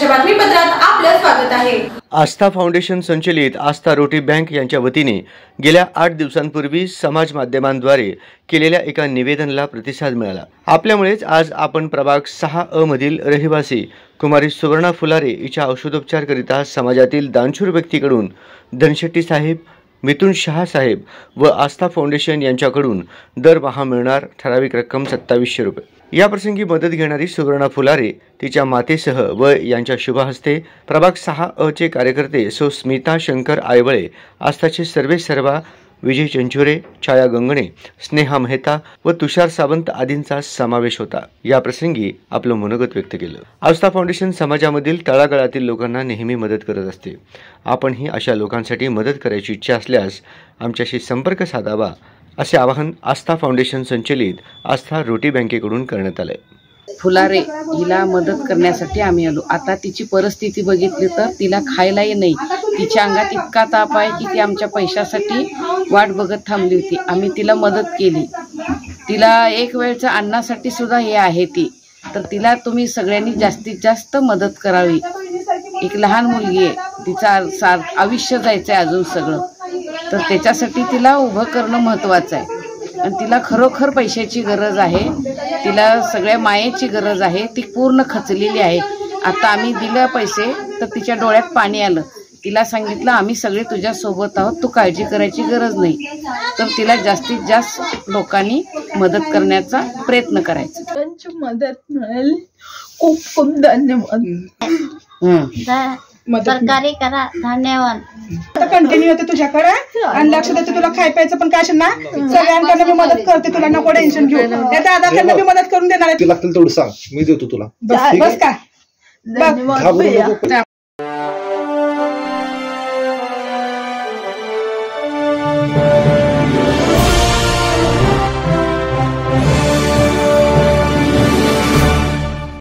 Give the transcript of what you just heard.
बातमीपत्रात आपलं स्वागत आहे। आस्था फाउंडेशन संचलित आस्था रोटी बँक यांच्या वतीने गेल्या 8 दिवसांपूर्वी समाज माध्यमांद्वारे केलेल्या एका निवेदनाला प्रतिसाद मिळाला। आपल्यामुळेच आज आपण प्रभाग 6 मधील रहिवासी कुमारी सुवर्णा फुलारे हिच्या औषधोपचारकरिता समाजातील दानशूर व्यक्तीकडून धनशेट्टी साहेब, मिथुन शाह साहेब व आस्था फाउंडेशन यांच्याकडून दरमहा मिळणार ठराविक रक्कम 2700 रुपये। या प्रसंगी मदत घेणारी सुवर्णा फुलारे तिच्या मातेसह व यांच्या शुभ हस्ते प्रभाग 6 चे कार्यकर्ते सो स्मिता शंकर आयवळे, आस्थाचे सर्वेसर्वा विजय चंचुरे, छाया गंगणे, स्नेहा मेहता व तुषार सावंत आदींचा समावेश होता। या प्रसंगी आपलं मनोगत व्यक्त केलं। आस्था फाउंडेशन समाजामधील तळागाळातील लोकांना नेहमी मदत करत असते। आपणही अशा लोकांसाठी मदत करायची इच्छा असल्यास आमच्याशी संपर्क साधावा असे आवाहन आस्था फाउंडेशन संचलित आस्था रोटी बँकेकडून करण्यात आले। फुलारे हिला मदत करण्यासाठी आम्ही आलो। आता तिची परिस्थिती बघितली तर तिला खायलाही नाही, तिच्या अंगात इतका ताप आहे की ती आमच्या पैशासाठी वाट बघत थांबली होती। आम्ही तिला मदत केली, तिला एक वेळच्या अन्नासाठी सुद्धा हे आहे ती, तर तिला तुम्ही सगळ्यांनी जास्तीत जास्त मदत करावी। एक लहान मुलगी आहे, तिचा आयुष्य जायचं आहे अजून सगळं, तर त्याच्यासाठी तिला उभं करणं महत्त्वाचं आहे आणि तिला खरोखर पैशाची गरज आहे, तिला सगळ्या मायेची गरज आहे, ती पूर्ण खचलेली आहे। आता आम्ही दिले पैसे तर तिच्या डोळ्यात पाणी आलं, तिला सांगितलं आम्ही सगळे तुझ्या सोबत आहोत, तू काळजी करायची गरज नाही। तर तिला जास्तीत जास्त लोकांनी मदत करण्याचा प्रयत्न करायचा। त्यांची मदत मिळेल, खूप खूप धन्यवाद। सरकारी करा, धन्यवाद। आता कंटिन्यू होते तुझ्याकडे आणि लक्ष देते, तुला खाय प्यायचं पण काय ना सगळ्यांकडनं मी मदत करते, तुला नको टेन्शन घेऊ। त्या दादाकडनं मी मदत करून देणार आहे, लागतील तेवढं सांग, मी देतो तुला। बस का?